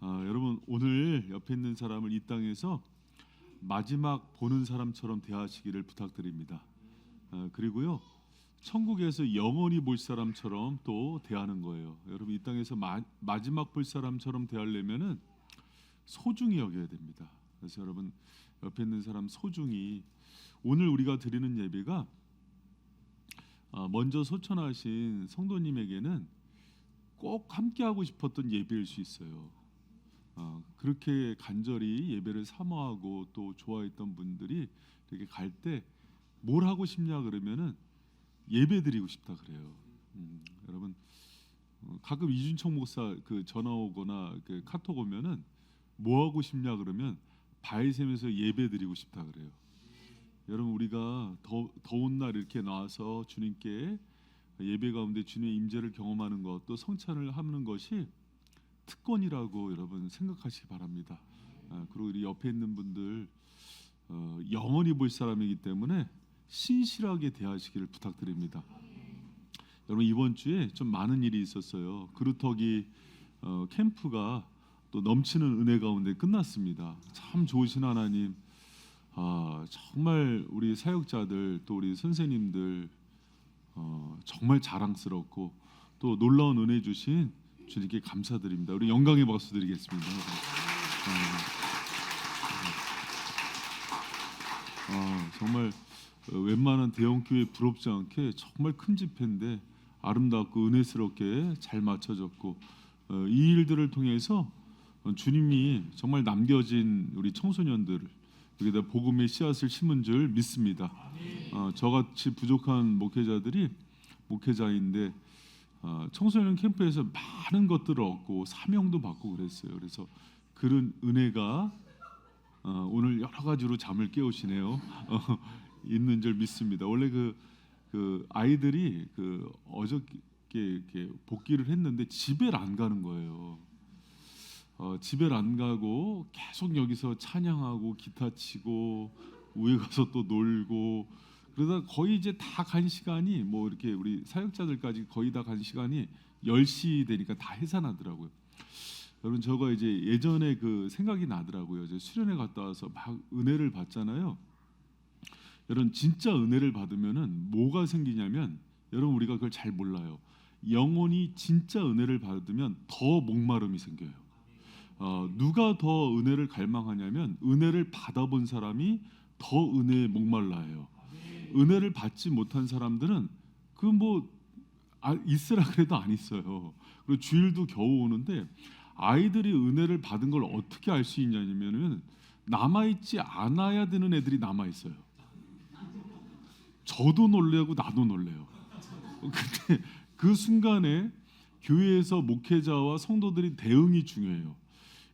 여러분 오늘 옆에 있는 사람을 이 땅에서 마지막 보는 사람처럼 대하시기를 부탁드립니다. 그리고요 천국에서 영원히 볼 사람처럼 또 대하는 거예요. 여러분 이 땅에서 마지막 볼 사람처럼 대하려면은 소중히 여겨야 됩니다. 그래서 여러분 옆에 있는 사람 소중히 오늘 우리가 드리는 예배가 먼저 소천하신 성도님에게는 꼭 함께 하고 싶었던 예배일 수 있어요. 그렇게 간절히 예배를 사모하고 또 좋아했던 분들이 이렇게 갈 때 뭘 하고 싶냐 그러면은 예배 드리고 싶다 그래요. 여러분 가끔 이준청 목사 그 전화 오거나 그 카톡 오면은 뭐 하고 싶냐 그러면 바이샘에서 예배 드리고 싶다 그래요. 여러분 우리가 더운 날 이렇게 나와서 주님께 예배 가운데 주님의 임재를 경험하는 것 또 성찬을 하는 것이 특권이라고 여러분 생각하시기 바랍니다. 그리고 우리 옆에 있는 분들 영원히 볼 사람이기 때문에 신실하게 대하시기를 부탁드립니다. 여러분 이번 주에 좀 많은 일이 있었어요. 그루터기 캠프가 또 넘치는 은혜 가운데 끝났습니다. 참 좋으신 하나님, 정말 우리 사역자들 또 우리 선생님들 정말 자랑스럽고 또 놀라운 은혜 주신 주님께 감사드립니다. 우리 영광의 박수 드리겠습니다. 정말 웬만한 대형 교회 부럽지 않게 정말 큰 집회인데 아름답고 은혜스럽게 잘 맞춰졌고 이 일들을 통해서 주님이 정말 남겨진 우리 청소년들 여기다 복음의 씨앗을 심은 줄 믿습니다. 저같이 부족한 목회자인데 청소년 캠프에서 많은 것들을 얻고 사명도 받고 그랬어요. 그래서 그런 은혜가 오늘 여러 가지로 잠을 깨우시네요. 있는 줄 믿습니다. 원래 그 아이들이 어저께 이렇게 복귀를 했는데 집에 안 가는 거예요. 집에 안 가고 계속 여기서 찬양하고 기타 치고 우에 가서 또 놀고 그러다 거의 이제 다 간 시간이 뭐 이렇게 우리 사역자들까지 거의 다 간 시간이 10시 되니까 다 해산하더라고요. 여러분 저거 이제 예전에 그 생각이 나더라고요. 이제 수련회 갔다 와서 막 은혜를 받잖아요. 여러분 진짜 은혜를 받으면은 뭐가 생기냐면 여러분 우리가 그걸 잘 몰라요. 영혼이 진짜 은혜를 받으면 더 목마름이 생겨요. 누가 더 은혜를 갈망하냐면 은혜를 받아본 사람이 더 은혜에 목말라해요. 은혜를 받지 못한 사람들은 있으라 그래도 안 있어요. 그리고 주일도 겨우 오는데 아이들이 은혜를 받은 걸 어떻게 알 수 있냐면은 남아있지 않아야 되는 애들이 남아있어요. 저도 놀래고 나도 놀래요. 근데 그 순간에 교회에서 목회자와 성도들이 대응이 중요해요.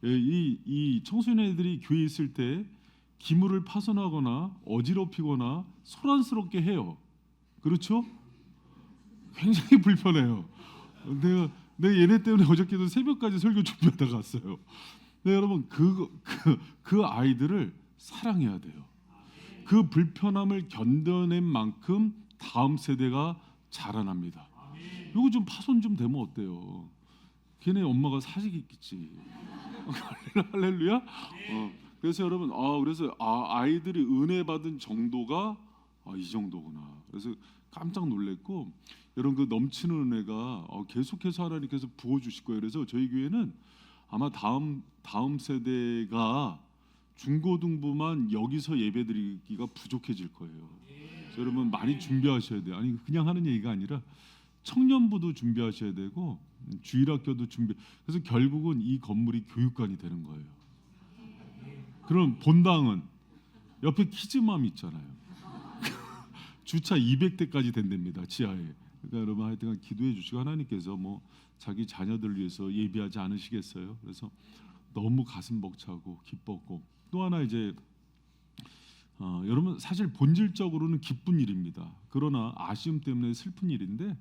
이 청소년애들이 교회에 있을 때 기물을 파손하거나 어지럽히거나 소란스럽게 해요. 그렇죠? 굉장히 불편해요. 내가 얘네 때문에 어저께도 새벽까지 설교 준비하다 갔어요. 네, 여러분 그 아이들을 사랑해야 돼요. 그 불편함을 견뎌낸 만큼 다음 세대가 자라납니다. 이거 좀 파손 좀 되면 어때요? 걔네 엄마가 사시겠지. 할렐루야. 그래서 여러분 그래서 아이들이 은혜 받은 정도가 이 정도구나. 그래서 깜짝 놀랐고 여러분 그 넘치는 은혜가 계속해서 하나님께서 부어 주실 거예요. 그래서 저희 교회는 아마 다음 세대가 중고등부만 여기서 예배드리기가 부족해질 거예요. 그래서 여러분 많이 준비하셔야 돼요. 아니 그냥 하는 얘기가 아니라 청년부도 준비하셔야 되고 주일학교도 준비. 그래서 결국은 이 건물이 교육관이 되는 거예요. 그럼 본당은 옆에 키즈맘 있잖아요. 주차 200대까지 된답니다. 지하에. 그러니까 여러분 하여튼 기도해 주시고 하나님께서 뭐 자기 자녀들 위해서 예비하지 않으시겠어요? 그래서 너무 가슴 벅차고 기뻤고 또 하나 이제 여러분 사실 본질적으로는 기쁜 일입니다. 그러나 아쉬움 때문에 슬픈 일인데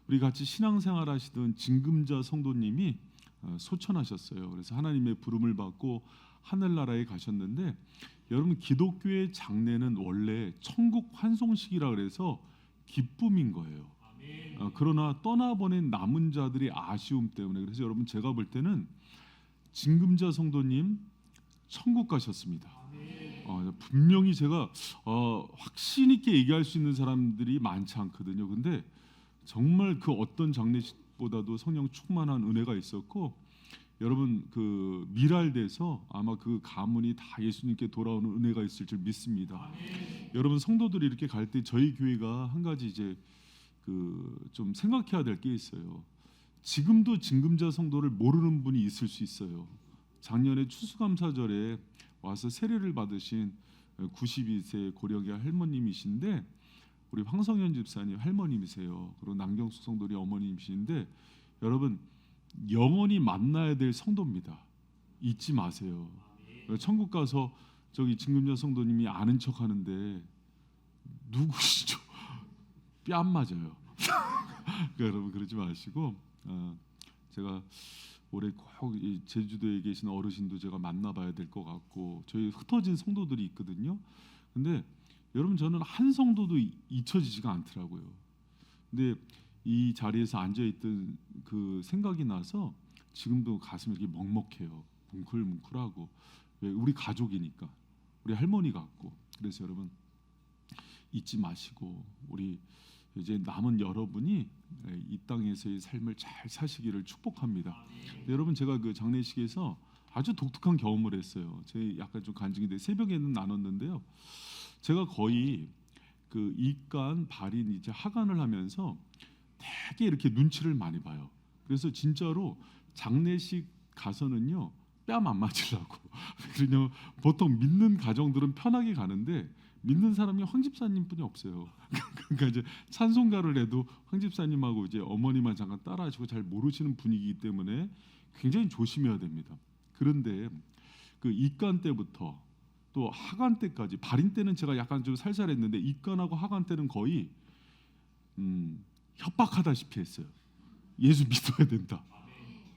우리 같이 신앙생활 하시던 진금자 성도님이 소천하셨어요. 그래서 하나님의 부름을 받고 하늘나라에 가셨는데 여러분 기독교의 장래는 원래 천국 환송식이라 그래서 기쁨인 거예요. 그러나 떠나보낸 남은 자들이 아쉬움 때문에 그래서 여러분 제가 볼 때는 진금자 성도님 천국 가셨습니다. 분명히 제가 확신 있게 얘기할 수 있는 사람들이 많지 않거든요. 근데 정말 그 어떤 장례식보다도 성령 충만한 은혜가 있었고, 여러분 그 미랄돼서 아마 그 가문이 다 예수님께 돌아오는 은혜가 있을 줄 믿습니다. 여러분 성도들이 이렇게 갈 때 저희 교회가 한 가지 이제 그 좀 생각해야 될 게 있어요. 지금도 진금자 성도를 모르는 분이 있을 수 있어요. 작년에 추수감사절에 와서 세례를 받으신 92세 고령의 할머님이신데, 우리 황성현 집사님 할머님이세요. 그리고 남경숙 성도리 어머님이신데, 여러분 영원히 만나야 될 성도입니다. 잊지 마세요. 천국 가서 저기 진금자 성도님이 아는 척하는데 누구시죠? 뺨 맞아요. 그러니까 여러분 그러지 마시고, 제가 올해 꼭 제주도에 계신 어르신도 제가 만나봐야 될 것 같고, 저희 흩어진 성도들이 있거든요. 근데 여러분 저는 한 성도도 잊혀지지가 않더라고요. 근데 이 자리에서 앉아있던 그 생각이 나서 지금도 가슴이 이렇게 먹먹해요. 뭉클뭉클하고. 왜? 우리 가족이니까, 우리 할머니 같고. 그래서 여러분 잊지 마시고, 우리 이제 남은 여러분이 이 땅에서의 삶을 잘 사시기를 축복합니다. 여러분 제가 그 장례식에서 아주 독특한 경험을 했어요. 제 약간 좀 간증인데 새벽에는 나눴는데요. 제가 거의 그 이간, 발인, 이제 하간을 하면서 되게 이렇게 눈치를 많이 봐요. 그래서 진짜로 장례식 가서는요 뺨 안 맞으려고. 그러냐 보통 믿는 가정들은 편하게 가는데 믿는 사람이 황 집사님뿐이 없어요. 그러니까 이제 찬송가를 해도 황 집사님하고 이제 어머니만 잠깐 따라하시고 잘 모르시는 분위기이기 때문에 굉장히 조심해야 됩니다. 그런데 그 입간 때부터 또 하간 때까지, 발인 때는 제가 약간 좀 살살했는데 입간하고 하간 때는 거의 협박하다시피 했어요. 예수 믿어야 된다.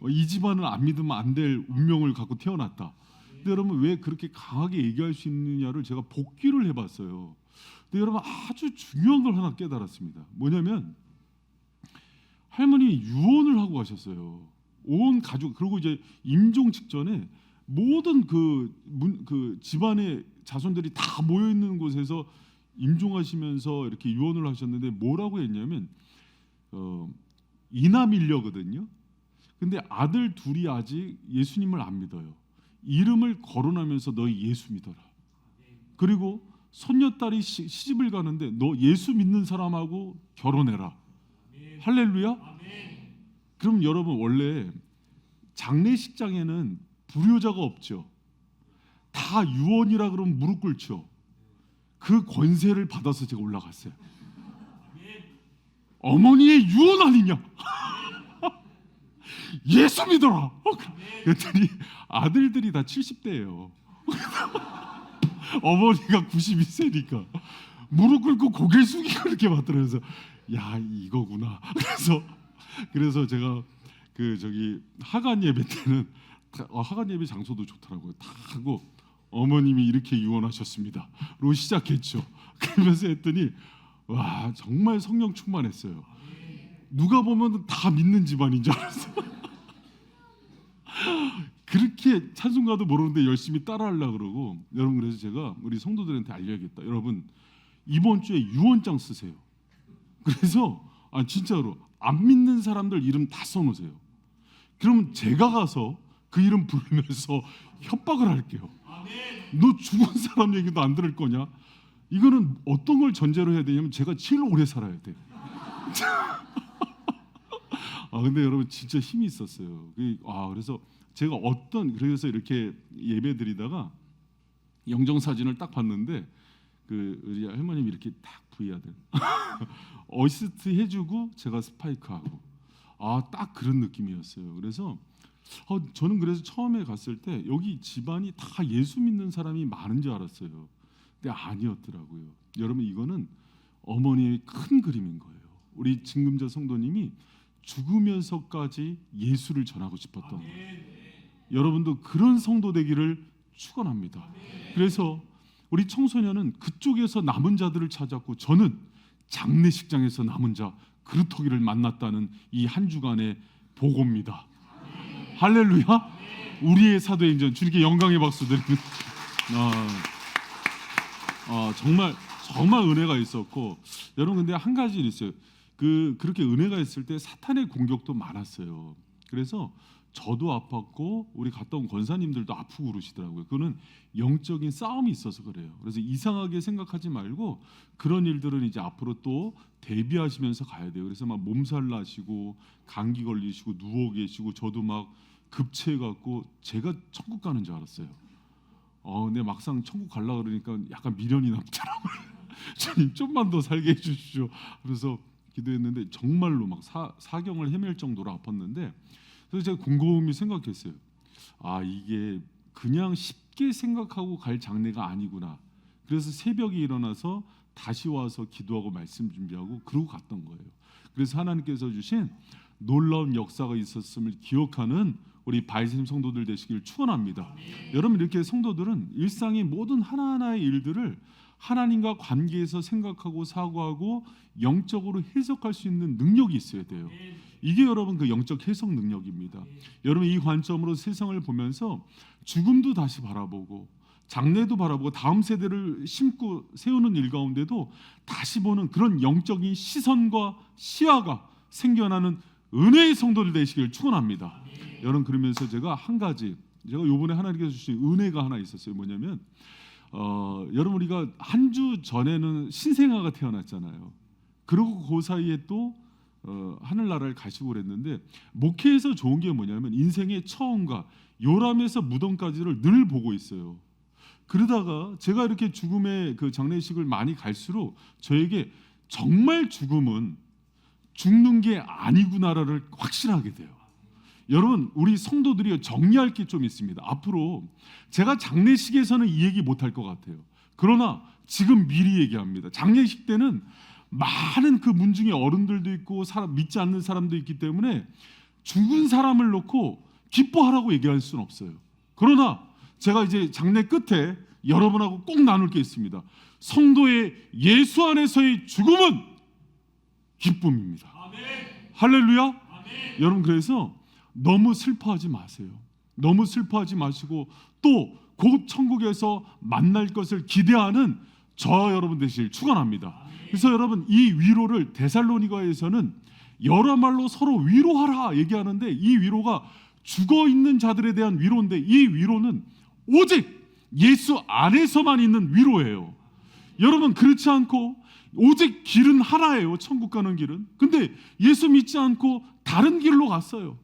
이 집안은 안 믿으면 안 될 운명을 갖고 태어났다. 근데 여러분 왜 그렇게 강하게 얘기할 수 있느냐를 제가 복기를 해봤어요. 근데 여러분 아주 중요한 걸 하나 깨달았습니다. 뭐냐면 할머니 유언을 하고 가셨어요. 온 가족, 그리고 이제 임종 직전에 모든 그 집안의 자손들이 다 모여 있는 곳에서 임종하시면서 이렇게 유언을 하셨는데 뭐라고 했냐면 이남일녀거든요. 근데 아들 둘이 아직 예수님을 안 믿어요. 이름을 거론하면서 너희 예수 믿어라. 그리고 손녀딸이 시집을 가는데 너 예수 믿는 사람하고 결혼해라. 할렐루야. 그럼 여러분 원래 장례식장에는 불효자가 없죠. 다 유언이라 그러면 무릎 꿇죠. 그 권세를 받아서 제가 올라갔어요. 어머니의 유언 아니냐? 예수 믿어라. 그랬더니 아들들이 다 70대예요. 어머니가 92세니까 무릎 꿇고 고개를 숙이고 이렇게 받더라고요. 야 이거구나. 그래서 제가 그 저기 하간 예배 때는 하간 예배 장소도 좋더라고요. 다 하고 어머님이 이렇게 유언하셨습니다.로 시작했죠. 그러면서 했더니 와 정말 성령 충만했어요. 누가 보면 다 믿는 집안인 줄 알았어요. 그렇게 찬송가도 모르는데 열심히 따라하려고 그러고. 여러분 그래서 제가 우리 성도들한테 알려야겠다. 여러분 이번 주에 유언장 쓰세요. 그래서 진짜로 안 믿는 사람들 이름 다 써놓으세요. 그러면 제가 가서 그 이름 부르면서 협박을 할게요. 너 죽은 사람 얘기도 안 들을 거냐? 이거는 어떤 걸 전제로 해야 되냐면 제가 제일 오래 살아야 돼. 근데 여러분 진짜 힘이 있었어요. 그래서 제가 그래서 이렇게 예배 드리다가 영정 사진을 딱 봤는데 우리 할머님이 이렇게 딱 V아들 어시스트 해주고 제가 스파이크하고 딱 그런 느낌이었어요. 그래서 저는 그래서 처음에 갔을 때 여기 집안이 다 예수 믿는 사람이 많은 줄 알았어요. 근데 아니었더라고요. 여러분 이거는 어머니의 큰 그림인 거예요. 우리 진금자 성도님이 죽으면서까지 예수를 전하고 싶었던 거예요. 여러분도 그런 성도 되기를 축원합니다. 그래서 우리 청소년은 그쪽에서 남은 자들을 찾았고 저는 장례식장에서 남은 자 그루터기를 만났다는 이 한 주간의 보고입니다. 할렐루야. 우리의 사도행전 주님께 영광의 박수 드립니다. 정말 은혜가 있었고, 여러분 근데 한 가지 있어요. 그렇게 은혜가 있을 때 사탄의 공격도 많았어요. 그래서 저도 아팠고 우리 갔다 온 권사님들도 아프고 그러시더라고요. 그거는 영적인 싸움이 있어서 그래요. 그래서 이상하게 생각하지 말고 그런 일들은 이제 앞으로 또 대비하시면서 가야 돼요. 그래서 막 몸살 나시고 감기 걸리시고 누워 계시고, 저도 막 급체해 갖고 제가 천국 가는 줄 알았어요. 근데 막상 천국 가려고 그러니까 약간 미련이 남더라고요. 주님 좀만 더 살게 해주십시오. 그래서 기도했는데 정말로 막 사경을 헤맬 정도로 아팠는데, 그래서 제가 곰곰이 생각했어요. 이게 그냥 쉽게 생각하고 갈 장례가 아니구나. 그래서 새벽에 일어나서 다시 와서 기도하고 말씀 준비하고 그러고 갔던 거예요. 그래서 하나님께서 주신 놀라운 역사가 있었음을 기억하는 우리 바이샘 성도들 되시길 축원합니다. 여러분, 이렇게 성도들은 일상의 모든 하나하나의 일들을 하나님과 관계에서 생각하고 사고하고 영적으로 해석할 수 있는 능력이 있어야 돼요. 이게 여러분 그 영적 해석 능력입니다. 여러분, 이 관점으로 세상을 보면서 죽음도 다시 바라보고 장래도 바라보고 다음 세대를 심고 세우는 일 가운데도 다시 보는 그런 영적인 시선과 시야가 생겨나는 은혜의 성도들 되시길 축원합니다. 여러분, 그러면서 제가 요번에 하나님께서 주신 은혜가 하나 있었어요. 뭐냐면 여러분, 우리가 한 주 전에는 신생아가 태어났잖아요. 그리고 그 사이에 또 하늘나라를 가시고 그랬는데, 목회에서 좋은 게 뭐냐면 인생의 처음과 요람에서 무덤까지를 늘 보고 있어요. 그러다가 제가 이렇게 죽음의 그 장례식을 많이 갈수록 저에게 정말 죽음은 죽는 게 아니구나를 확신하게 돼요. 여러분, 우리 성도들이 정리할 게 좀 있습니다. 앞으로 제가 장례식에서는 이 얘기 못할 것 같아요. 그러나 지금 미리 얘기합니다. 장례식 때는 많은 그 문중에 어른들도 있고 믿지 않는 사람도 있기 때문에 죽은 사람을 놓고 기뻐하라고 얘기할 수는 없어요. 그러나 제가 이제 장례 끝에 여러분하고 꼭 나눌 게 있습니다. 성도의 예수 안에서의 죽음은 기쁨입니다. 아멘. 할렐루야. 아멘. 여러분, 그래서 너무 슬퍼하지 마세요. 너무 슬퍼하지 마시고 또 곧 천국에서 만날 것을 기대하는 저 여러분 되시길 축원합니다. 그래서 여러분, 이 위로를 데살로니가에서는 여러 말로 서로 위로하라 얘기하는데, 이 위로가 죽어 있는 자들에 대한 위로인데, 이 위로는 오직 예수 안에서만 있는 위로예요. 여러분, 그렇지 않고 오직 길은 하나예요. 천국 가는 길은. 근데 예수 믿지 않고 다른 길로 갔어요.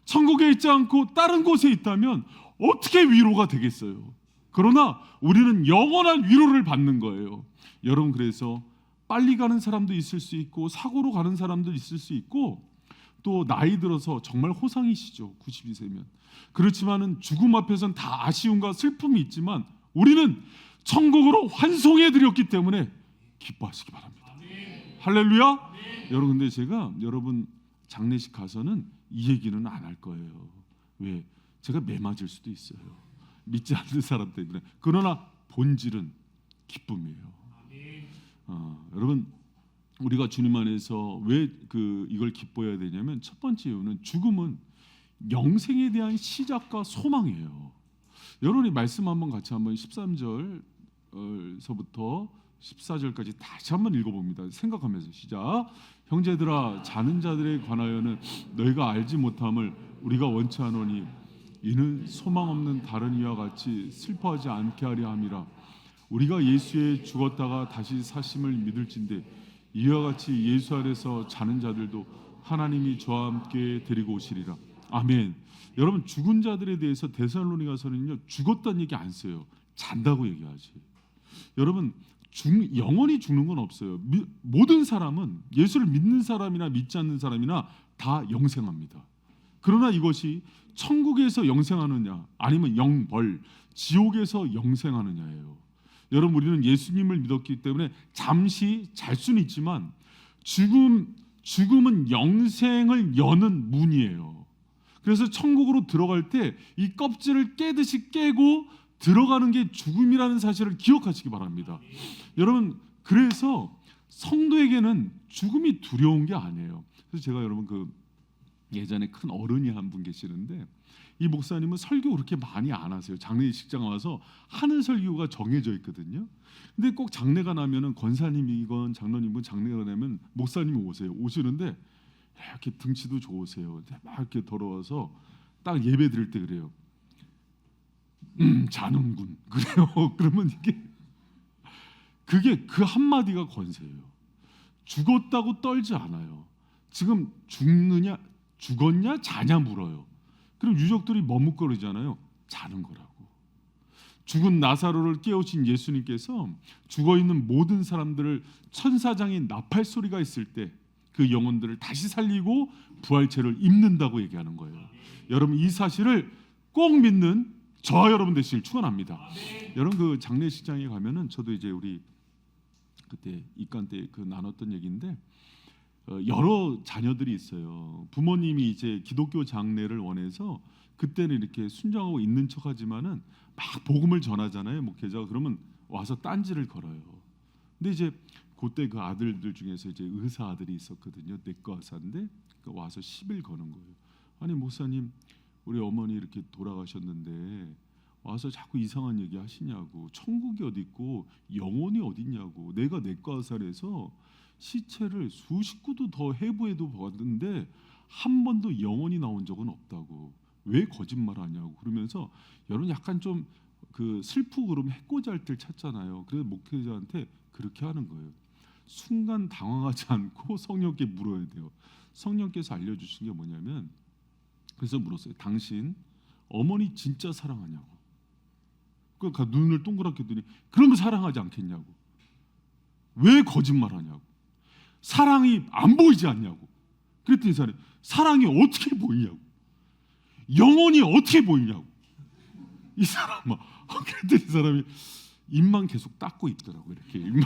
천국에 있지 않고 다른 곳에 있다면 어떻게 위로가 되겠어요? 그러나 우리는 영원한 위로를 받는 거예요. 여러분, 그래서 빨리 가는 사람도 있을 수 있고 사고로 가는 사람도 있을 수 있고, 또 나이 들어서 정말 호상이시죠. 92세면. 그렇지만은 죽음 앞에서는 다 아쉬움과 슬픔이 있지만 우리는 천국으로 환송해 드렸기 때문에 기뻐하시기 바랍니다. 할렐루야. 여러분, 근데 제가 여러분 장례식 가서는 이 얘기는 안 할 거예요. 왜? 제가 매 맞을 수도 있어요. 믿지 않는 사람 때문에. 그러나 본질은 기쁨이에요. 여러분, 우리가 주님 안에서 왜 이걸 기뻐해야 되냐면, 첫 번째 이유는 죽음은 영생에 대한 시작과 소망이에요. 여러분이 말씀 한번 같이 한번 13절서부터 14절까지 다시 한번 읽어봅니다. 생각하면서 시작. 형제들아, 자는 자들에 관하여는 너희가 알지 못함을 우리가 원치 않으니 이는 소망 없는 다른 이와 같이 슬퍼하지 않게 하려 함이라. 우리가 예수에 죽었다가 다시 사심을 믿을진대 이와 같이 예수 안에서 자는 자들도 하나님이 저와 함께 데리고 오시리라. 아멘. 여러분, 죽은 자들에 대해서 데살로니가서는요, 죽었다는 얘기 안 써요. 잔다고 얘기하지. 여러분, 영원히 죽는 건 없어요. 모든 사람은, 예수를 믿는 사람이나 믿지 않는 사람이나 다 영생합니다. 그러나 이것이 천국에서 영생하느냐 아니면 영벌, 지옥에서 영생하느냐예요. 여러분, 우리는 예수님을 믿었기 때문에 잠시 잘 수는 있지만 죽음은 영생을 여는 문이에요. 그래서 천국으로 들어갈 때 이 껍질을 깨듯이 깨고 들어가는 게 죽음이라는 사실을 기억하시기 바랍니다. 여러분, 그래서 성도에게는 죽음이 두려운 게 아니에요. 그래서 제가 여러분 예전에 큰 어른이 한 분 계시는데 이 목사님은 설교 그렇게 많이 안 하세요. 장례식장 와서 하는 설교가 정해져 있거든요. 근데 꼭 장례가 나면은 권사님이건 장로님이건 장례가 나면 목사님이 오시는데 이렇게 등치도 좋으세요. 막 이렇게 더러워서 딱 예배 드릴 때 그래요. 자는군. 그래요. 그러면 그게 그 한마디가 권세예요. 죽었다고 떨지 않아요. 지금 죽었냐 자냐 물어요. 그럼 유족들이 머뭇거리잖아요. 자는 거라고. 죽은 나사로를 깨우신 예수님께서 죽어있는 모든 사람들을 천사장인 나팔 소리가 있을 때 그 영혼들을 다시 살리고 부활체를 입는다고 얘기하는 거예요. 여러분 이 사실을 꼭 믿는 저와 여러분 되시길 축원합니다. 여러분 그 장례식장에 가면은 저도 이제 우리 그때 입관 때 그 나눴던 얘기인데 여러 자녀들이 있어요. 부모님이 이제 기독교 장례를 원해서 그때는 이렇게 순종하고 있는 척하지만은 막 복음을 전하잖아요. 목회자가 그러면 와서 딴지를 걸어요. 근데 이제 그때 그 아들들 중에서 이제 의사 아들이 있었거든요. 내과 의사인데 와서 시비를 거는 거예요. 아니 목사님 우리 어머니 이렇게 돌아가셨는데 와서 자꾸 이상한 얘기 하시냐고. 천국이 어디 있고 영혼이 어디 있냐고. 내가 내과 의사라서 시체를 수십 구도 더 해부해도 봤는데 한 번도 영혼이 나온 적은 없다고. 왜 거짓말하냐고. 그러면서 여러분 약간 좀 그 슬프고 그러면 해코지할 때 찾잖아요. 그래서 목회자한테 그렇게 하는 거예요. 순간 당황하지 않고 성령께 물어야 돼요. 성령께서 알려주신 게 뭐냐면 그래서 물었어요. 당신 어머니 진짜 사랑하냐고. 그러니까 눈을 동그랗게 뜨니 그러면 사랑하지 않겠냐고. 왜 거짓말하냐고. 사랑이 안 보이지 않냐고. 그랬더니 이 사람이 사랑이 어떻게 보이냐고. 영혼이 어떻게 보이냐고. 이 사람아. 그랬더니 이 사람이 입만 계속 닦고 있더라고. 이렇게 입만.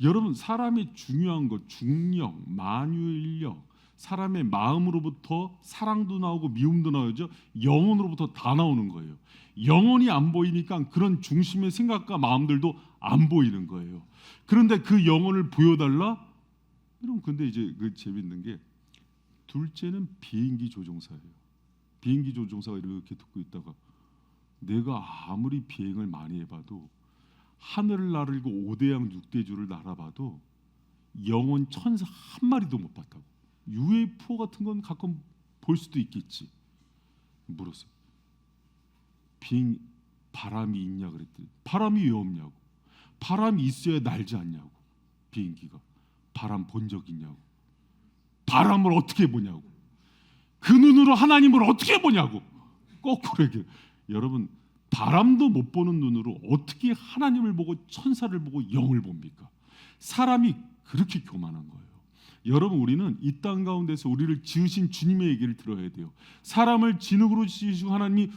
여러분 사람이 중요한 것 중력, 만유인력, 사람의 마음으로부터 사랑도 나오고 미움도 나오죠. 영혼으로부터 다 나오는 거예요. 영혼이 안 보이니까 그런 중심의 생각과 마음들도 안 보이는 거예요. 그런데 그 영혼을 보여달라? 여러분 근데 이제 그 재밌는 게 둘째는 비행기 조종사예요. 비행기 조종사가 이렇게 듣고 있다가 내가 아무리 비행을 많이 해봐도 하늘을 나르고 5대양 6대주를 날아봐도 영혼 천사 한 마리도 못 봤다고. UFO 같은 건 가끔 볼 수도 있겠지. 물었어요. 바람이 있냐 그랬더니 바람이 왜 없냐고. 바람이 있어야 날지 않냐고. 비행기가 바람 본 적 있냐고. 바람을 어떻게 보냐고. 그 눈으로 하나님을 어떻게 보냐고. 거꾸로 얘기해요. 여러분 바람도 못 보는 눈으로 어떻게 하나님을 보고 천사를 보고 영을 봅니까? 사람이 그렇게 교만한 거예요. 여러분 우리는 이 땅 가운데서 우리를 지으신 주님의 얘기를 들어야 돼요. 사람을 진흙으로 지으시고 하나님이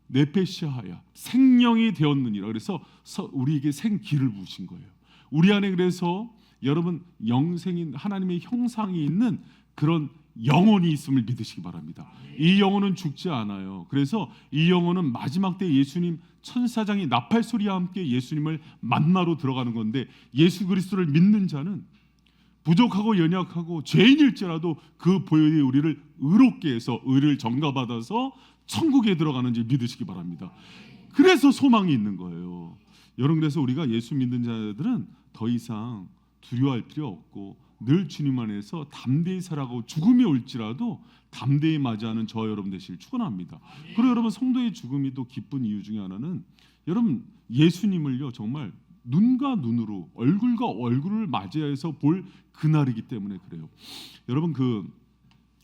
네페시아야 생명이 되었느니라. 그래서 우리에게 생기를 부으신 거예요. 우리 안에 그래서 여러분 영생인 하나님의 형상이 있는 그런 영혼이 있음을 믿으시기 바랍니다. 이 영혼은 죽지 않아요. 그래서 이 영혼은 마지막 때 예수님 천사장이 나팔 소리와 함께 예수님을 만나러 들어가는 건데 예수 그리스도를 믿는 자는 부족하고 연약하고 죄인일지라도 그 보혈이 우리를 의롭게 해서 의를 전가받아서 천국에 들어가는지 믿으시기 바랍니다. 그래서 소망이 있는 거예요. 여러분 그래서 우리가 예수 믿는 자들은 더 이상 두려워할 필요 없고 늘 주님 안에서 담대히 살아가고 죽음이 올지라도 담대히 맞이하는 저와 여러분 되시길 축원합니다. 그리고 여러분 성도의 죽음이 또 기쁜 이유 중에 하나는 여러분 예수님을요 정말 눈과 눈으로 얼굴과 얼굴을 맞이해서 볼 그날이기 때문에 그래요. 여러분 그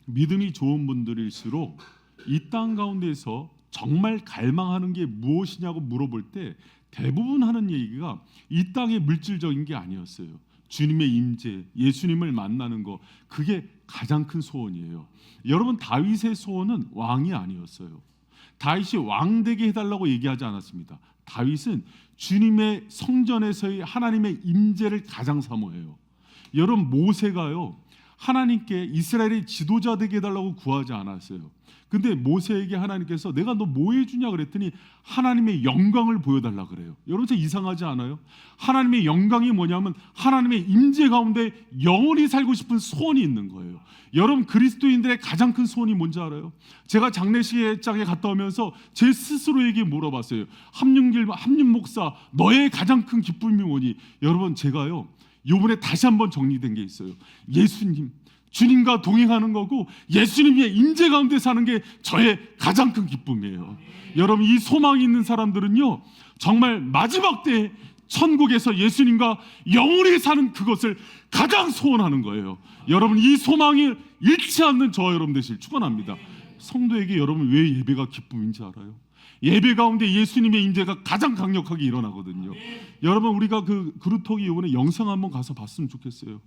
믿음이 좋은 분들일수록 이 땅 가운데서 정말 갈망하는 게 무엇이냐고 물어볼 때 대부분 하는 얘기가 이 땅의 물질적인 게 아니었어요. 주님의 임재, 예수님을 만나는 거 그게 가장 큰 소원이에요. 여러분 다윗의 소원은 왕이 아니었어요. 다윗이 왕 되게 해달라고 얘기하지 않았습니다. 다윗은 주님의 성전에서의 하나님의 임재를 가장 사모해요. 여러분 모세가요 하나님께 이스라엘의 지도자 되게 해달라고 구하지 않았어요. 근데 모세에게 하나님께서 내가 너 뭐 해주냐 그랬더니 하나님의 영광을 보여달라 그래요. 여러분 저 이상하지 않아요? 하나님의 영광이 뭐냐면 하나님의 임재 가운데 영원히 살고 싶은 소원이 있는 거예요. 여러분 그리스도인들의 가장 큰 소원이 뭔지 알아요? 제가 장례식장에 갔다 오면서 제 스스로에게 물어봤어요. 함윤 목사, 너의 가장 큰 기쁨이 뭐니? 여러분 제가요 이번에 다시 한번 정리된 게 있어요. 예수님, 주님과 동행하는 거고 예수님의 임재 가운데 사는 게 저의 가장 큰 기쁨이에요. 여러분 이 소망이 있는 사람들은요 정말 마지막 때에 천국에서 예수님과 영원히 사는 그것을 가장 소원하는 거예요. 여러분 이 소망을 잃지 않는 저와 여러분 되시길 축원합니다. 성도에게 여러분 왜 예배가 기쁨인지 알아요? 예배 가운데 예수님의 임재가 가장 강력하게 일어나거든요. 여러분 우리가 그 그루터기 이번에 영상 한번 가서 봤으면 좋겠어요.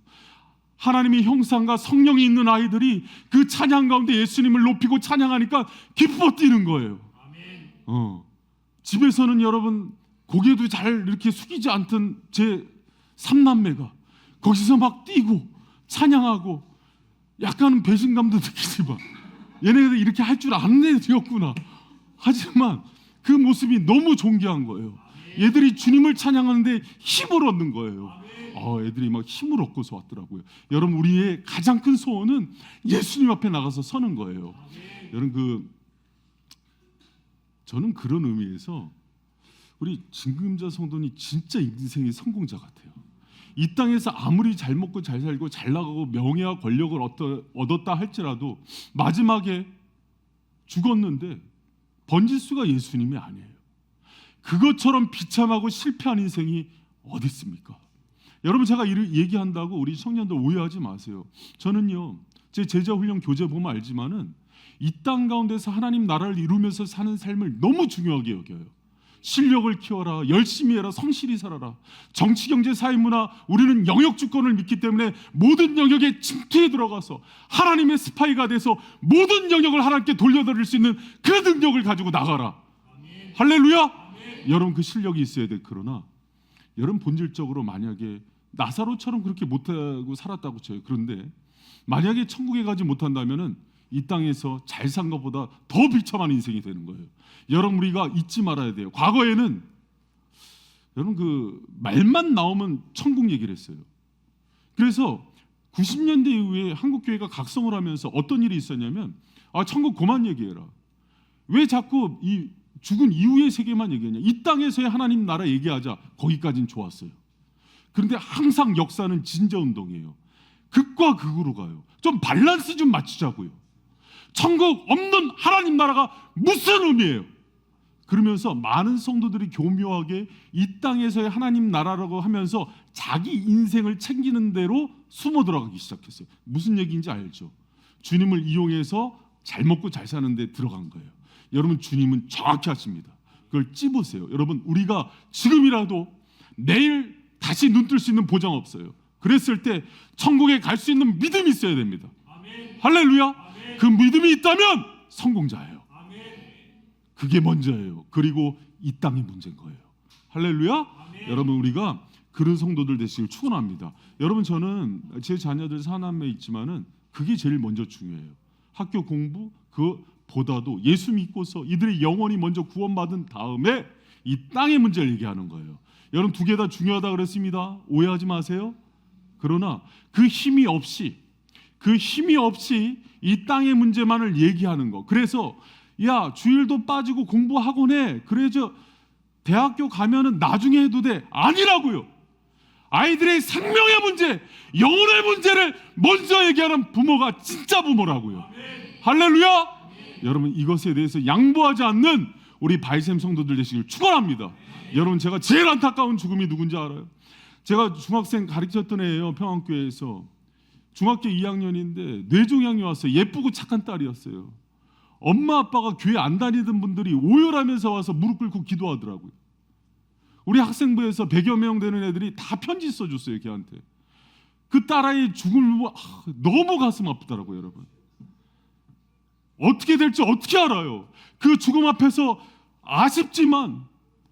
하나님의 형상과 성령이 있는 아이들이 그 찬양 가운데 예수님을 높이고 찬양하니까 기뻐 뛰는 거예요. 집에서는 여러분 고개도 잘 이렇게 숙이지 않던 제 삼남매가 거기서 막 뛰고 찬양하고 약간은 배신감도 느끼지만 얘네들 이렇게 할 줄 아는 애들이었구나. 하지만 그 모습이 너무 존귀한 거예요. 얘들이 주님을 찬양하는데 힘을 얻는 거예요. 애들이 막 힘을 얻고서 왔더라고요. 여러분 우리의 가장 큰 소원은 예수님 앞에 나가서 서는 거예요. 여러분 저는 그런 의미에서 우리 진금자 성도는 진짜 인생의 성공자 같아요. 이 땅에서 아무리 잘 먹고 잘 살고 잘 나가고 명예와 권력을 얻었다 할지라도 마지막에 죽었는데 번지수가 예수님이 아니에요. 그것처럼 비참하고 실패한 인생이 어디 있습니까? 여러분 제가 얘기한다고 우리 청년들 오해하지 마세요. 저는요 제 제자 훈련 교재 보면 알지만은 이 땅 가운데서 하나님 나라를 이루면서 사는 삶을 너무 중요하게 여겨요. 실력을 키워라, 열심히 해라, 성실히 살아라. 정치, 경제, 사회, 문화 우리는 영역 주권을 믿기 때문에 모든 영역에 침투해 들어가서 하나님의 스파이가 돼서 모든 영역을 하나님께 돌려드릴 수 있는 그 능력을 가지고 나가라. 아멘. 할렐루야. 아멘. 여러분 그 실력이 있어야 돼. 그러나 여러분 본질적으로 만약에 나사로처럼 그렇게 못하고 살았다고 쳐요. 그런데 만약에 천국에 가지 못한다면은 이 땅에서 잘 산 것보다 더 비참한 인생이 되는 거예요. 여러분 우리가 잊지 말아야 돼요. 과거에는 여러분 그 말만 나오면 천국 얘기를 했어요. 그래서 90년대 이후에 한국 교회가 각성을 하면서 어떤 일이 있었냐면 천국 그만 얘기해라. 왜 자꾸 이 죽은 이후의 세계만 얘기하냐? 이 땅에서의 하나님 나라 얘기하자. 거기까지는 좋았어요. 그런데 항상 역사는 진저 운동이에요. 극과 극으로 가요. 좀 밸런스 좀 맞추자고요. 천국 없는 하나님 나라가 무슨 의미예요? 그러면서 많은 성도들이 교묘하게 이 땅에서의 하나님 나라라고 하면서 자기 인생을 챙기는 대로 숨어 들어가기 시작했어요. 무슨 얘기인지 알죠? 주님을 이용해서 잘 먹고 잘 사는 데 들어간 거예요. 여러분 주님은 정확히 하십니다. 그걸 찝으세요. 여러분 우리가 지금이라도 내일 다시 눈 뜰 수 있는 보장 없어요. 그랬을 때 천국에 갈 수 있는 믿음이 있어야 됩니다. 아멘. 할렐루야. 아멘. 그 믿음이 있다면 성공자예요. 아멘. 그게 먼저예요. 그리고 이 땅이 문제인 거예요. 할렐루야. 아멘. 여러분 우리가 그런 성도들 되시길 축원합니다. 여러분 저는 제 자녀들 사남매 있지만은 그게 제일 먼저 중요해요. 학교 공부 그보다도 예수 믿고서 이들이 영원히 먼저 구원받은 다음에 이 땅의 문제를 얘기하는 거예요. 여러분 두 개 다 중요하다 그랬습니다. 오해하지 마세요. 그러나 그 힘이 없이 이 땅의 문제만을 얘기하는 거. 그래서 야 주일도 빠지고 공부하곤 해. 그래서 대학교 가면은 나중에 해도 돼. 아니라고요. 아이들의 생명의 문제, 영혼의 문제를 먼저 얘기하는 부모가 진짜 부모라고요. 아멘. 할렐루야. 아멘. 여러분 이것에 대해서 양보하지 않는 우리 바이샘 성도들 되시길 축원합니다. 아멘. 여러분 제가 제일 안타까운 죽음이 누군지 알아요? 제가 중학생 가르쳤던 애예요. 평안교회에서 중학교 2학년인데 뇌종양이 왔어요. 예쁘고 착한 딸이었어요. 엄마 아빠가 교회 안 다니던 분들이 오열하면서 와서 무릎 꿇고 기도하더라고요. 우리 학생부에서 100여 명 되는 애들이 다 편지 써줬어요. 걔한테. 그 딸아이의 죽음을 보고 너무 가슴 아프더라고요. 여러분 어떻게 될지 어떻게 알아요? 그 죽음 앞에서 아쉽지만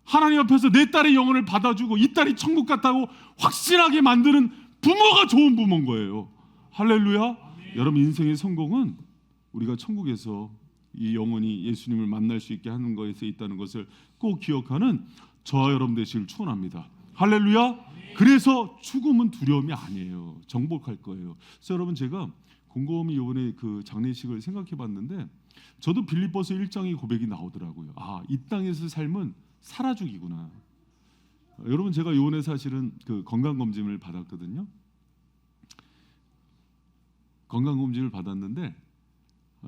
하나님 앞에서 내 딸의 영혼을 받아주고 이 딸이 천국 갔다고 확신하게 만드는 부모가 좋은 부모인 거예요. 할렐루야. 여러분 인생의 성공은 우리가 천국에서 이 영혼이 예수님을 만날 수 있게 하는 것에 있다는 것을 꼭 기억하는 저와 여러분 되시길 축원합니다. 할렐루야. 그래서 죽음은 두려움이 아니에요. 정복할 거예요. 그래서 여러분 제가 곰곰이 이번에 그 장례식을 생각해봤는데 저도 빌립보서 1장의 고백이 나오더라고요. 이 땅에서 삶은 살아주기구나. 여러분 제가 이번에 사실은 그 건강검진을 받았거든요. 건강검진을 받았는데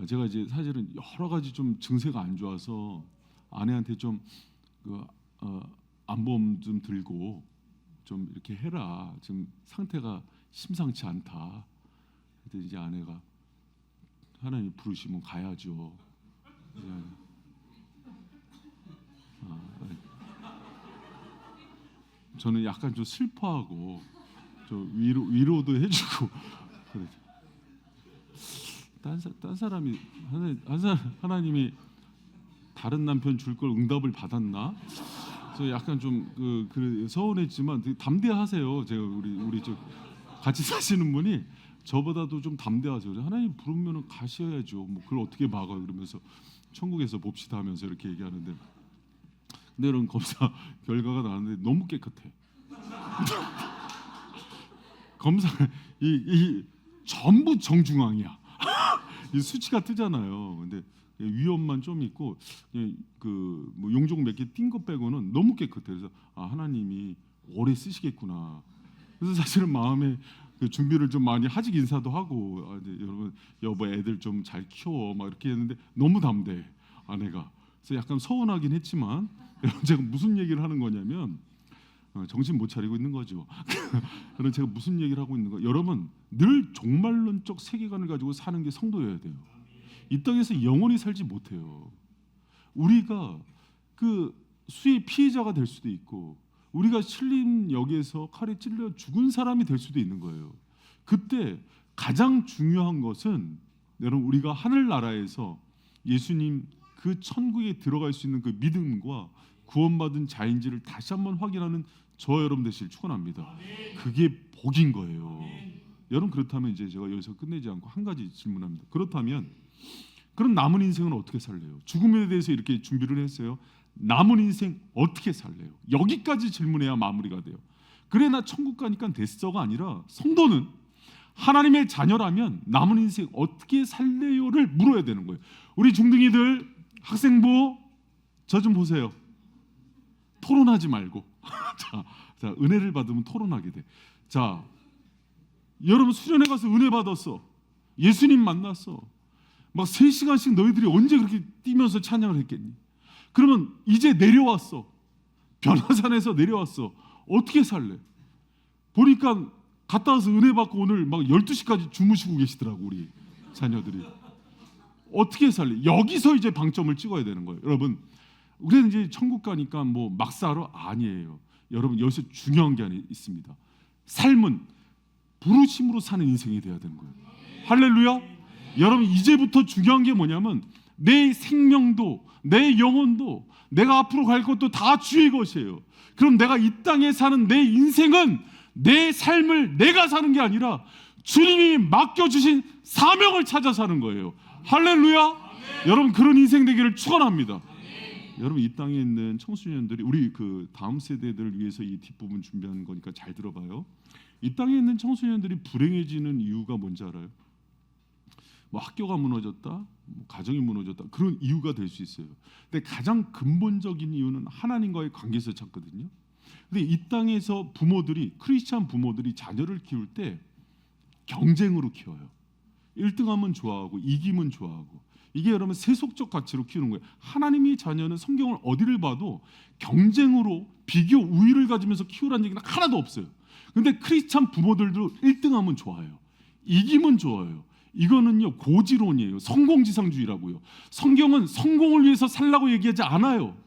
제가 이제 사실은 여러 가지 좀 증세가 안 좋아서 아내한테 좀 안보험 좀 들고 좀 이렇게 해라. 지금 상태가 심상치 않다. 그때 이제 아내가 하나님 부르시면 가야죠. 네. 저는 약간 좀 슬퍼하고 좀 위로도 해주고 그래. 딴 사람이 하나님이 다른 남편 줄 걸 응답을 받았나? 저 약간 좀 서운했지만 되게 담대하세요. 제가 우리 저 같이 사시는 분이 저보다도 좀 담대하세요. 하나님 부르면 가셔야죠. 뭐 그걸 어떻게 막아? 그러면서 천국에서 봅시다 하면서 이렇게 얘기하는데, 근데 이런 검사 결과가 나왔는데 너무 깨끗해. 검사 이 전부 정중앙이야. 이 수치가 뜨잖아요. 근데 위험만 좀 있고 뭐 용종 몇 개 띈 것 빼고는 너무 깨끗해. 그래서 하나님이 오래 쓰시겠구나. 그래서 사실은 마음에 그 준비를 좀 많이 하직 인사도 하고 여러분 여보 애들 좀 잘 키워 막 이렇게 했는데 너무 담대해 아내가. 그래서 약간 서운하긴 했지만 여러분 제가 무슨 얘기를 하는 거냐면 정신 못 차리고 있는 거죠. 그럼 제가 무슨 얘기를 하고 있는 거? 여러분 늘 종말론적 세계관을 가지고 사는 게 성도여야 돼요. 이 땅에서 영원히 살지 못해요. 우리가 그 수의 피해자가 될 수도 있고 우리가 신림역에서 칼에 찔려 죽은 사람이 될 수도 있는 거예요. 그때 가장 중요한 것은 여러분 우리가 하늘나라에서 예수님 그 천국에 들어갈 수 있는 그 믿음과 구원받은 자인지를 다시 한번 확인하는 저와 여러분 되시길 축원합니다. 그게 복인 거예요. 여러분 그렇다면 이제 제가 여기서 끝내지 않고 한 가지 질문합니다. 그렇다면 그럼 남은 인생은 어떻게 살래요? 죽음에 대해서 이렇게 준비를 했어요. 남은 인생 어떻게 살래요? 여기까지 질문해야 마무리가 돼요. 그래 나 천국 가니까 됐어가 아니라 성도는 하나님의 자녀라면 남은 인생 어떻게 살래요를 물어야 되는 거예요. 우리 중등이들 학생부 저 좀 보세요. 토론하지 말고 자 은혜를 받으면 토론하게 돼. 자 여러분 수련회 가서 은혜 받았어. 예수님 만났어. 막 3시간씩 너희들이 언제 그렇게 뛰면서 찬양을 했겠니? 그러면 이제 내려왔어. 변화산에서 내려왔어. 어떻게 살래? 보니까 갔다 와서 은혜 받고 오늘 막 12시까지 주무시고 계시더라고 우리 자녀들이. 어떻게 살래? 여기서 이제 방점을 찍어야 되는 거예요. 여러분 우리는 이제 천국 가니까 뭐 막 살아? 아니에요. 여러분 여기서 중요한 게 있습니다. 삶은 부르심으로 사는 인생이 돼야 되는 거예요. 할렐루야. 여러분 이제부터 중요한 게 뭐냐면 내 생명도 내 영혼도 내가 앞으로 갈 것도 다 주의 것이에요. 그럼 내가 이 땅에 사는 내 인생은 내 삶을 내가 사는 게 아니라 주님이 맡겨주신 사명을 찾아 사는 거예요. 할렐루야. 여러분 그런 인생 되기를 축원합니다. 여러분 이 땅에 있는 청소년들이 우리 그 다음 세대들을 위해서 이 뒷부분 준비한 거니까 잘 들어봐요. 이 땅에 있는 청소년들이 불행해지는 이유가 뭔지 알아요? 뭐 학교가 무너졌다, 뭐 가정이 무너졌다 그런 이유가 될 수 있어요. 근데 가장 근본적인 이유는 하나님과의 관계에서 찾거든요. 근데 이 땅에서 부모들이 크리스찬 부모들이 자녀를 키울 때 경쟁으로 키워요. 1등하면 좋아하고 이기면 좋아하고 이게 여러분 세속적 가치로 키우는 거예요. 하나님의 자녀는 성경을 어디를 봐도 경쟁으로 비교 우위를 가지면서 키우라는 얘기는 하나도 없어요. 근데 크리스찬 부모들도 1등하면 좋아해요. 이기면 좋아해요. 이거는요 고지론이에요. 성공지상주의라고요. 성경은 성공을 위해서 살라고 얘기하지 않아요.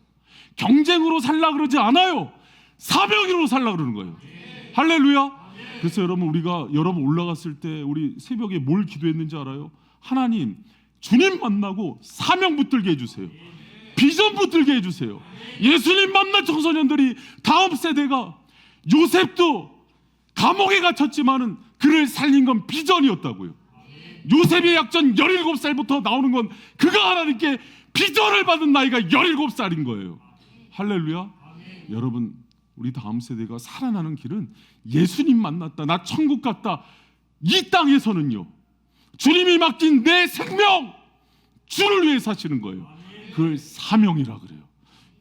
경쟁으로 살라 그러지 않아요. 사명으로 살라 그러는 거예요. 할렐루야. 그래서 여러분 우리가 여러분 올라갔을 때 우리 새벽에 뭘 기도했는지 알아요? 하나님 주님 만나고 사명 붙들게 해주세요. 비전 붙들게 해주세요. 예수님 만난 청소년들이 다음 세대가 요셉도 감옥에 갇혔지만은 그를 살린 건 비전이었다고요. 요셉의 약전 17살부터 나오는 건 그가 하나님께 비전을 받은 나이가 17살인 거예요. 할렐루야. 여러분, 우리 다음 세대가 살아나는 길은 예수님 만났다, 나 천국 갔다, 이 땅에서는요 주님이 맡긴 내 생명, 주를 위해 사시는 거예요. 그걸 사명이라 그래요.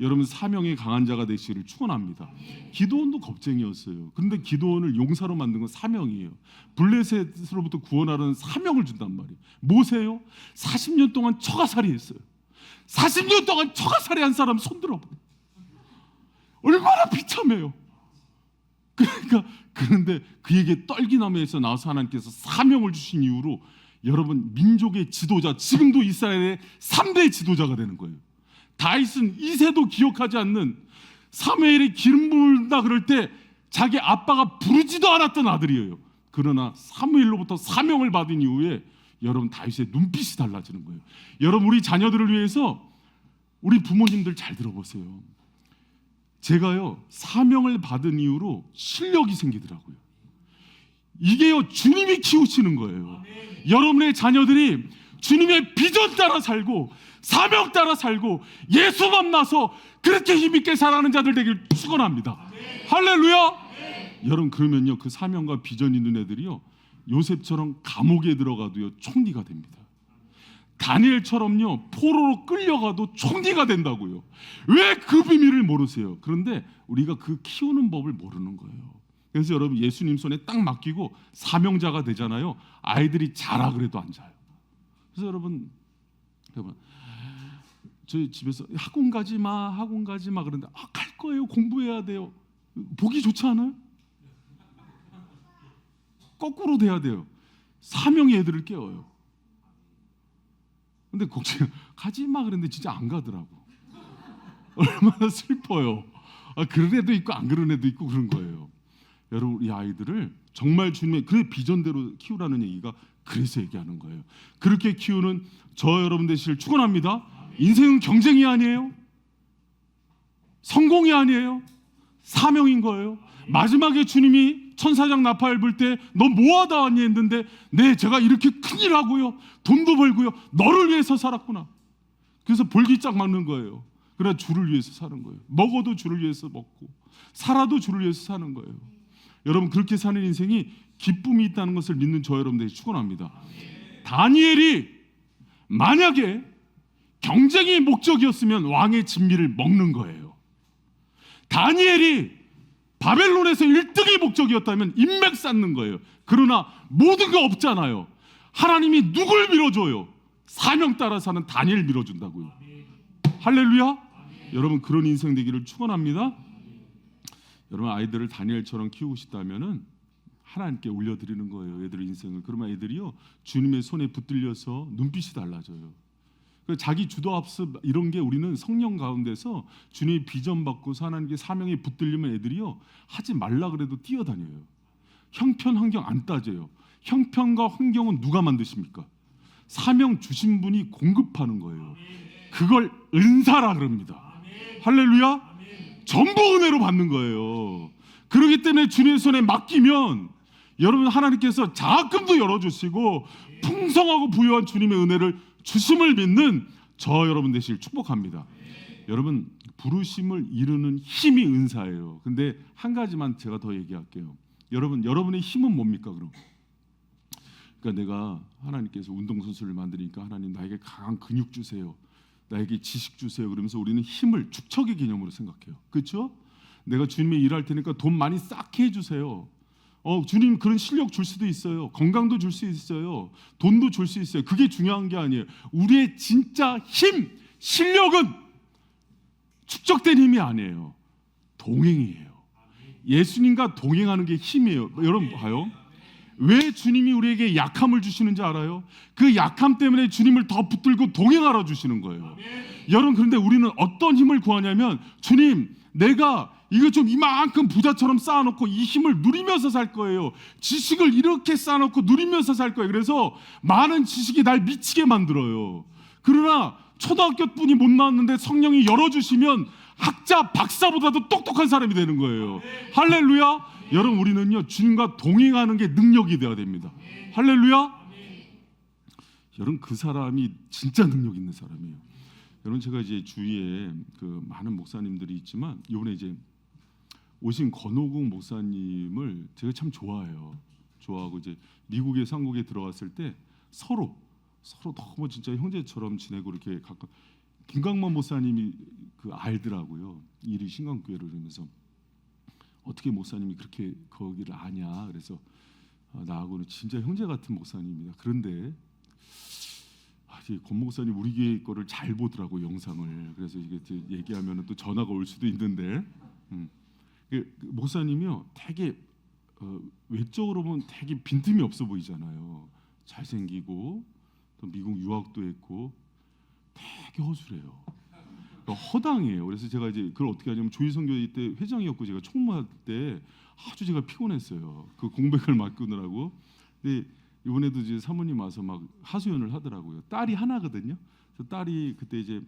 여러분, 사명이 강한 자가 되시기를 축원합니다. 기도원도 겁쟁이였어요. 그런데 기도원을 용사로 만든 건 사명이에요. 블레셋으로부터 구원하라는 사명을 준단 말이에요. 모세요? 40년 동안 처가살이 했어요. 40년 동안 처가살이 한 사람 손 들어봐. 얼마나 비참해요. 그런데 그에게 떨기나무에서 나와서 하나님께서 사명을 주신 이후로 여러분, 민족의 지도자, 지금도 이스라엘의 3대 지도자가 되는 거예요. 다윗은 이세도 기억하지 않는 사무엘이 기름 부은다 그럴 때 자기 아빠가 부르지도 않았던 아들이에요. 그러나 사무엘로부터 사명을 받은 이후에 여러분, 다윗의 눈빛이 달라지는 거예요. 여러분, 우리 자녀들을 위해서 우리 부모님들 잘 들어보세요. 제가요 사명을 받은 이후로 실력이 생기더라고요. 이게요 주님이 키우시는 거예요. 여러분의 자녀들이 주님의 비전 따라 살고 사명 따라 살고 예수 만나서 그렇게 힘있게 살아가는 자들 되길 축원합니다. 할렐루야. 여러분, 그러면요 그 사명과 비전 있는 애들이요 요셉처럼 감옥에 들어가도요 총리가 됩니다. 다니엘처럼요 포로로 끌려가도 총리가 된다고요. 왜 그 비밀을 모르세요? 그런데 우리가 그 키우는 법을 모르는 거예요. 그래서 여러분, 예수님 손에 딱 맡기고 사명자가 되잖아요. 아이들이 자라 그래도 안 자요. 그래서 여러분 저희 집에서 학원 가지 마 그런데 갈 거예요. 공부해야 돼요. 보기 좋지 않아요? 거꾸로 돼야 돼요. 사명이 애들을 깨워요. 근데 가지 마 그랬는데 진짜 안 가더라고. 얼마나 슬퍼요. 그런 애도 있고 안 그런 애도 있고 그런 거예요. 여러분, 이 아이들을 정말 주님의 그 비전대로 키우라는 얘기가 그래서 얘기하는 거예요. 그렇게 키우는 저 여러분 되시길 축원합니다. 인생은 경쟁이 아니에요. 성공이 아니에요. 사명인 거예요. 마지막에 주님이 천사장 나팔 불 때 너 뭐하다 왔니 했는데 네, 제가 이렇게 큰일 하고요, 돈도 벌고요, 너를 위해서 살았구나. 그래서 볼기짝 맞는 거예요. 그래, 주를 위해서 사는 거예요. 먹어도 주를 위해서 먹고 살아도 주를 위해서 사는 거예요. 여러분, 그렇게 사는 인생이 기쁨이 있다는 것을 믿는 저 여러분들이 축원합니다. 다니엘이 만약에 경쟁이 목적이었으면 왕의 진미를 먹는 거예요. 다니엘이 바벨론에서 1등이 목적이었다면 인맥 쌓는 거예요. 그러나 모든 거 없잖아요. 하나님이 누굴 밀어줘요? 사명 따라 사는 다니엘 밀어준다고요. 할렐루야. 여러분, 그런 인생 되기를 축원합니다. 여러분, 아이들을 다니엘처럼 키우고 싶다면은 하나님께 올려드리는 거예요. 애들의 인생을. 그러면 애들이요 주님의 손에 붙들려서 눈빛이 달라져요. 자기 주도학습 이런 게 우리는 성령 가운데서 주님의 비전 받고서 하나님께 사명에 붙들리면 애들이요 하지 말라 그래도 뛰어다녀요. 형편 환경 안 따져요. 형편과 환경은 누가 만드십니까? 사명 주신 분이 공급하는 거예요. 그걸 은사라 그럽니다. 할렐루야. 전부 은혜로 받는 거예요. 그렇기 때문에 주님의 손에 맡기면 여러분, 하나님께서 자금도 열어주시고 풍성하고 부유한 주님의 은혜를 주심을 믿는 저 여러분 되시길 축복합니다. 여러분, 부르심을 이루는 힘이 은사예요. 근데 한 가지만 제가 더 얘기할게요. 여러분의 힘은 뭡니까? 그럼 그러니까 내가 하나님께서 운동선수를 만드니까 하나님 나에게 강한 근육 주세요, 나에게 지식 주세요. 그러면서 우리는 힘을 축척의 개념으로 생각해요. 그렇죠? 내가 주님의 일할 테니까 돈 많이 쌓게 해주세요. 주님 그런 실력 줄 수도 있어요. 건강도 줄 수 있어요. 돈도 줄 수 있어요. 그게 중요한 게 아니에요. 우리의 진짜 힘, 실력은 축적된 힘이 아니에요. 동행이에요. 예수님과 동행하는 게 힘이에요. 여러분 봐요. 왜 주님이 우리에게 약함을 주시는지 알아요? 그 약함 때문에 주님을 더 붙들고 동행하러 주시는 거예요. 여러분, 그런데 우리는 어떤 힘을 구하냐면, 주님 내가 이거 좀 이만큼 부자처럼 쌓아놓고 이 힘을 누리면서 살 거예요. 지식을 이렇게 쌓아놓고 누리면서 살 거예요. 그래서 많은 지식이 날 미치게 만들어요. 그러나 초등학교 뿐이 못 나왔는데 성령이 열어주시면 학자 박사보다도 똑똑한 사람이 되는 거예요. 할렐루야. 여러분 우리는요 주님과 동행하는 게 능력이 되어야 됩니다. 할렐루야. 여러분 그 사람이 진짜 능력 있는 사람이에요. 여러분 제가 이제 주위에 그 많은 목사님들이 있지만 이번에 이제 오신 권오국 목사님을 제가 참 좋아해요. 좋아하고 이제 미국의 상국에 들어갔을 때 서로 너무 진짜 형제처럼 지내고 이렇게 가끔 김강만 목사님이 그 알더라고요. 이리 신강교회를 그러면서 어떻게 목사님이 그렇게 거기를 아냐. 그래서 나하고는 진짜 형제 같은 목사님입니다. 그런데 권 목사님 우리 교회 거를 잘 보더라고 영상을. 그래서 이게 얘기하면 또 전화가 올 수도 있는데 목사님이요 되게 외적으로 보면 되게 빈틈이 없어 보이잖아요. 잘생기고 또 미국 유학도 했고 되게 허술해요. 허당이에요. 그래서 제가 이제 그걸 어떻게 하냐면 조희성교회 때 회장이었고 제가 총무할 때 아주 제가 피곤했어요. 그 공백을 맡기느라고. 근데 이번에도 이제 사모님 와서 막 하소연을 하더라고요. 딸이 하나거든요. 그래서 딸이 그때 이제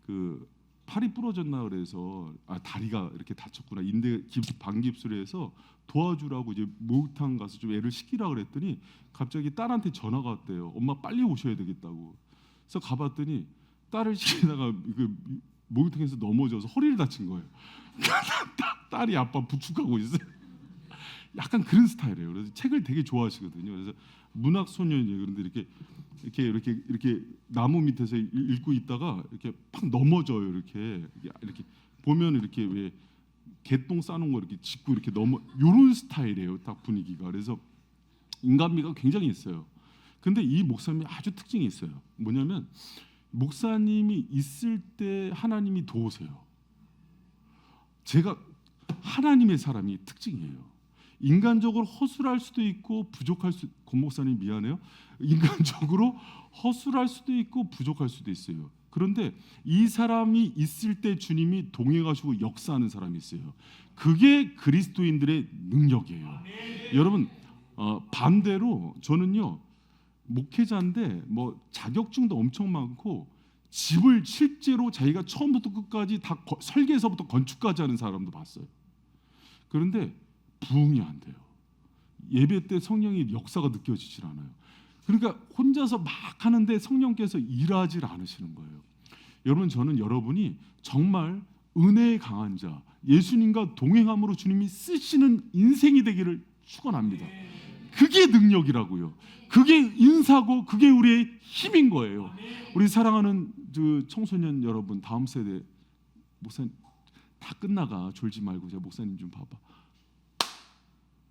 그 팔이 부러졌나 그래서 다리가 이렇게 다쳤구나 인대 반깁술에 해서 도와주라고 이제 목욕탕 가서 좀 애를 씻기라 그랬더니 갑자기 딸한테 전화가 왔대요. 엄마 빨리 오셔야 되겠다고. 그래서 가봤더니 딸을 씻기다가 목욕탕에서 넘어져서 허리를 다친 거예요. 딸이 아빠 부축하고 있어요. 약간 그런 스타일이에요. 그래서 책을 되게 좋아하시거든요. 그래서 문학 소년이에요. 그런데 이렇게 나무 밑에서 읽고 있다가 이렇게 팍 넘어져요. 이렇게 보면 이렇게 왜 개똥 싸놓은 거 이렇게 짚고 이렇게 이런 스타일이에요. 딱 분위기가. 그래서 인간미가 굉장히 있어요. 근데 이 목사님이 아주 특징이 있어요. 뭐냐면 목사님이 있을 때 하나님이 도우세요. 제가 하나님의 사람이 특징이에요. 인간적으로 허술할 수도 있고 부족할 수. 권 목사님 미안해요. 인간적으로 허술할 수도 있고 부족할 수도 있어요. 그런데 이 사람이 있을 때 주님이 동행하시고 역사하는 사람이 있어요. 그게 그리스도인들의 능력이에요. 여러분 반대로 저는요 목회자인데 뭐 자격증도 엄청 많고 집을 실제로 자기가 처음부터 끝까지 다 설계에서부터 건축까지 하는 사람도 봤어요. 그런데 부흥이 안 돼요. 예배 때 성령의 역사가 느껴지질 않아요. 그러니까 혼자서 막 하는데 성령께서 일하질 않으시는 거예요. 여러분 저는 여러분이 정말 은혜에 강한 자, 예수님과 동행함으로 주님이 쓰시는 인생이 되기를 축원합니다. 그게 능력이라고요. 그게 인사고 그게 우리의 힘인 거예요. 우리 사랑하는 그 청소년 여러분, 다음 세대 목사님 다 끝나가 졸지 말고 제가 목사님 좀 봐봐.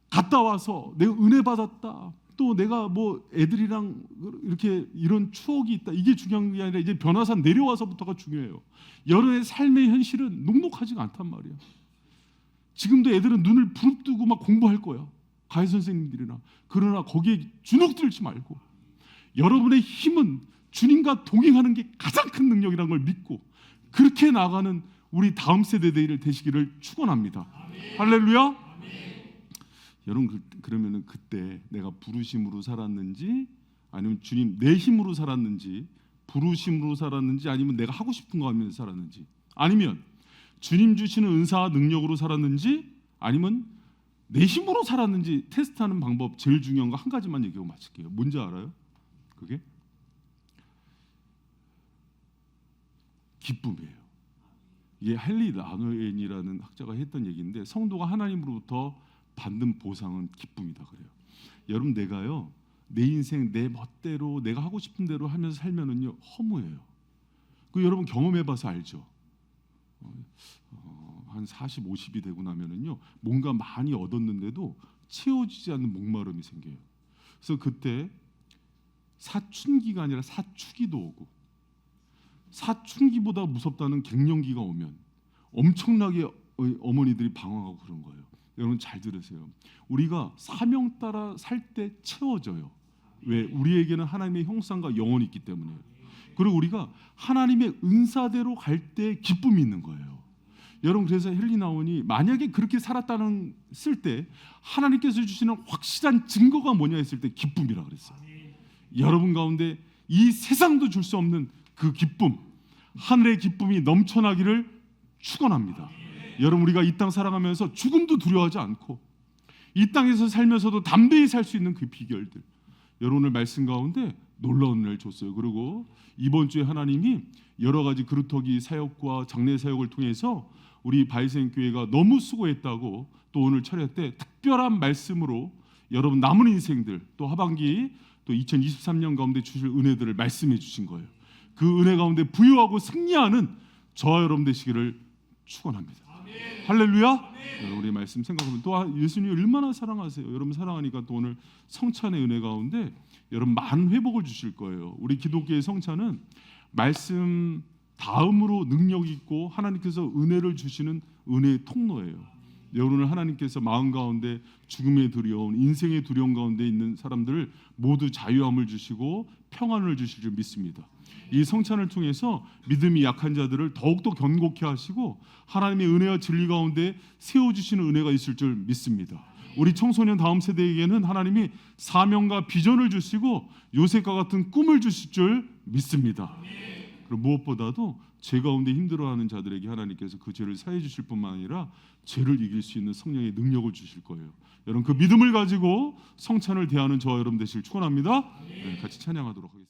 갔다 와서 내가 은혜 받았다. 또 내가 뭐 애들이랑 이렇게 이런 추억이 있다. 이게 중요한 게 아니라 이제 변화산 내려와서부터가 중요해요. 여러의 삶의 현실은 녹록하지가 않단 말이야. 지금도 애들은 눈을 부릅뜨고 막 공부할 거야. 가해 선생님들이나. 그러나 거기에 주눅들지 말고 여러분의 힘은 주님과 동행하는 게 가장 큰 능력이라는 걸 믿고 그렇게 나가는 우리 다음 세대들이 되시기를 축원합니다. 할렐루야. 여러분 그러면은 그때 내가 부르심으로 살았는지 아니면 주님 내 힘으로 살았는지 부르심으로 살았는지 아니면 내가 하고 싶은 거 하면서 살았는지 아니면 주님 주시는 은사와 능력으로 살았는지 아니면 내 힘으로 살았는지 테스트하는 방법 제일 중요한 거 한 가지만 얘기하고 마칠게요. 뭔지 알아요? 그게 기쁨이에요. 이게 헨리 라노엔이라는 학자가 했던 얘기인데 성도가 하나님으로부터 받는 보상은 기쁨이다 그래요. 여러분 내가요 내 인생 내 멋대로 내가 하고 싶은 대로 하면서 살면은요 허무해요. 그 여러분 경험해봐서 알죠. 한 40, 50이 되고 나면은요 뭔가 많이 얻었는데도 채워지지 않는 목마름이 생겨요. 그래서 그때 사춘기가 아니라 사추기도 오고 사춘기보다 무섭다는 갱년기가 오면 엄청나게 어머니들이 방황하고 그런 거예요. 여러분 잘 들으세요. 우리가 사명 따라 살 때 채워져요. 왜? 우리에게는 하나님의 형상과 영혼이 있기 때문에. 그리고 우리가 하나님의 은사대로 갈 때 기쁨이 있는 거예요. 여러분 그래서 헨리 나온이 만약에 그렇게 살았다는 쓸 때 하나님께서 주시는 확실한 증거가 뭐냐 했을 때 기쁨이라 그랬어요. 여러분 가운데 이 세상도 줄 수 없는 그 기쁨, 하늘의 기쁨이 넘쳐나기를 축원합니다. 여러분 우리가 이 땅 살아가면서 죽음도 두려워하지 않고 이 땅에서 살면서도 담대히 살 수 있는 그 비결들, 여러분의 말씀 가운데 놀라운 은혜를 줬어요. 그리고 이번 주에 하나님이 여러 가지 그루터기 사역과 장례 사역을 통해서 우리 바이센 교회가 너무 수고했다고 또 오늘 철회 때 특별한 말씀으로 여러분 남은 인생들 또 하반기 또 2023년 가운데 주실 은혜들을 말씀해 주신 거예요. 그 은혜 가운데 부유하고 승리하는 저와 여러분 되시기를 축원합니다. 할렐루야. 여러분 우리 말씀 생각하면 또 예수님이 얼마나 사랑하세요. 여러분 사랑하니까 또 오늘 성찬의 은혜 가운데 여러분 많은 회복을 주실 거예요. 우리 기독교의 성찬은 말씀 다음으로 능력 있고 하나님께서 은혜를 주시는 은혜의 통로예요. 여러분을 하나님께서 마음 가운데 죽음의 두려움, 인생의 두려움 가운데 있는 사람들을 모두 자유함을 주시고 평안을 주실 줄 믿습니다. 이 성찬을 통해서 믿음이 약한 자들을 더욱더 견고케 하시고 하나님의 은혜와 진리 가운데 세워주시는 은혜가 있을 줄 믿습니다. 우리 청소년 다음 세대에게는 하나님이 사명과 비전을 주시고 요셉과 같은 꿈을 주실 줄 믿습니다. 그리고 무엇보다도 죄 가운데 힘들어하는 자들에게 하나님께서 그 죄를 사해 주실 뿐만 아니라 죄를 이길 수 있는 성령의 능력을 주실 거예요. 여러분 그 믿음을 가지고 성찬을 대하는 저와 여러분 되시길 축원합니다. 네, 같이 찬양하도록 하겠습니다.